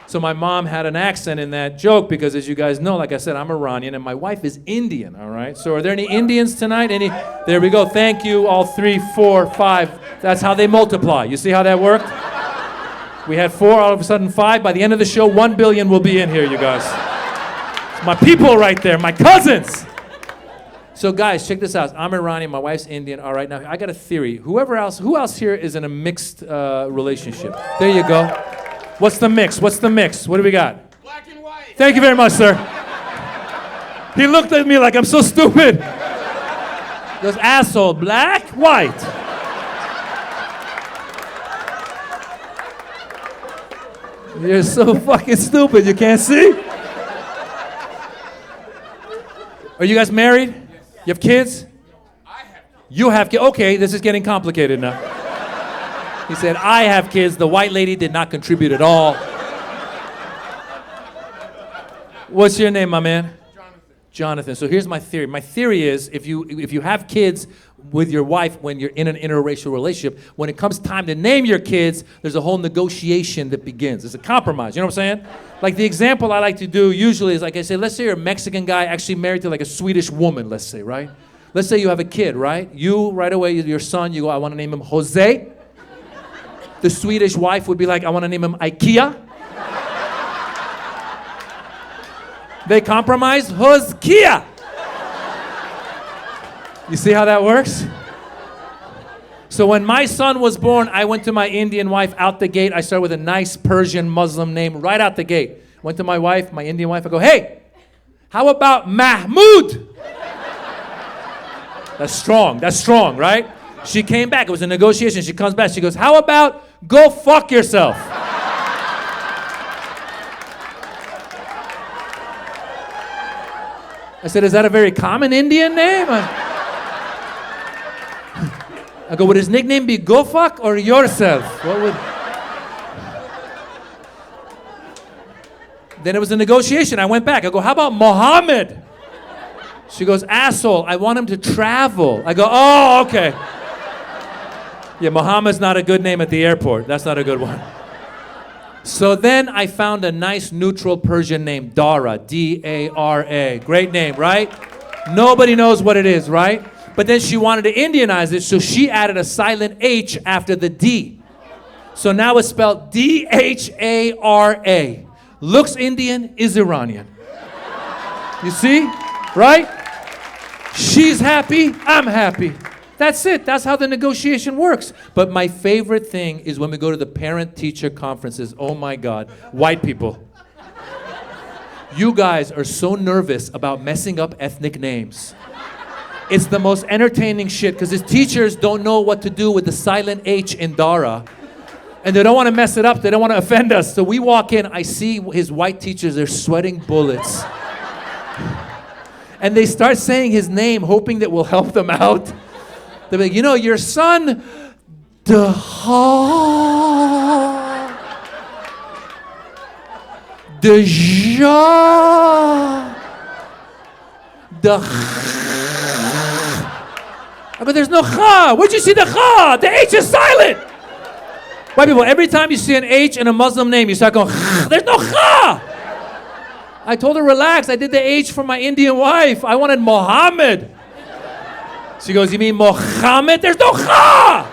So my mom had an accent in that joke because, as you guys know, like I said, I'm Iranian and my wife is Indian, all right? So are there any Indians tonight? Any? There we go. Thank you, all 3, 4, 5. That's how they multiply. You see how that worked? We had 4, all of a sudden 5. By the end of the show, 1 billion will be in here, you guys. It's my people right there, my cousins. So guys, check this out. I'm Iranian, my wife's Indian. All right, now I got a theory. Who else here is in a mixed relationship? There you go. What's the mix? What do we got? Black and white. Thank you very much, sir. He looked at me like I'm so stupid. He goes, asshole, black, white. You're so fucking stupid, you can't see? Are you guys married? You have kids? I have kids. You have kids. Okay, this is getting complicated now. He said, I have kids. The white lady did not contribute at all. What's your name, my man? Jonathan. So here's my theory. My theory is if you have kids with your wife when you're in an interracial relationship, when it comes time to name your kids, there's a whole negotiation that begins. It's a compromise. You know what I'm saying? Like the example I like to do usually is like I say, let's say you're a Mexican guy actually married to like a Swedish woman, let's say, right? Let's say you have a kid, right? You, right away, your son, you go, I want to name him Jose. The Swedish wife would be like, I want to name him IKEA. They compromise, Hoskia. You see how that works? So when my son was born, I went to my Indian wife out the gate. I started with a nice Persian Muslim name right out the gate. Went to my wife, my Indian wife. I go, hey, how about Mahmoud? That's strong, right? She came back. It was a negotiation. She comes back. She goes, how about go fuck yourself? I said, is that a very common Indian name? I go, would his nickname be Go Fuck or Yourself? What would... Then it was a negotiation. I went back. I go, how about Mohammed? She goes, asshole, I want him to travel. I go, oh, okay. Yeah, Mohammed's not a good name at the airport. That's not a good one. So then I found a nice neutral Persian name, Dara, D-A-R-A. Great name, right? Nobody knows what it is, right? But then she wanted to Indianize it, so she added a silent H after the D. So now it's spelled D-H-A-R-A. Looks Indian, is Iranian. You see? Right? She's happy, I'm happy. That's it. That's how the negotiation works. But my favorite thing is when we go to the parent-teacher conferences. Oh my God, white people. You guys are so nervous about messing up ethnic names. It's the most entertaining shit because his teachers don't know what to do with the silent H in Dara. And they don't want to mess it up. They don't want to offend us. So we walk in, I see his white teachers, they're sweating bullets. And they start saying his name, hoping that we'll help them out. They're like, you know, your son, I go, there's no cha. Where'd you see the cha? The H is silent. White people, every time you see an H in a Muslim name, you start going, there's no cha. I told her, relax. I did the H for my Indian wife. I wanted Mohammed. She goes, you mean Mohammed? There's no cha.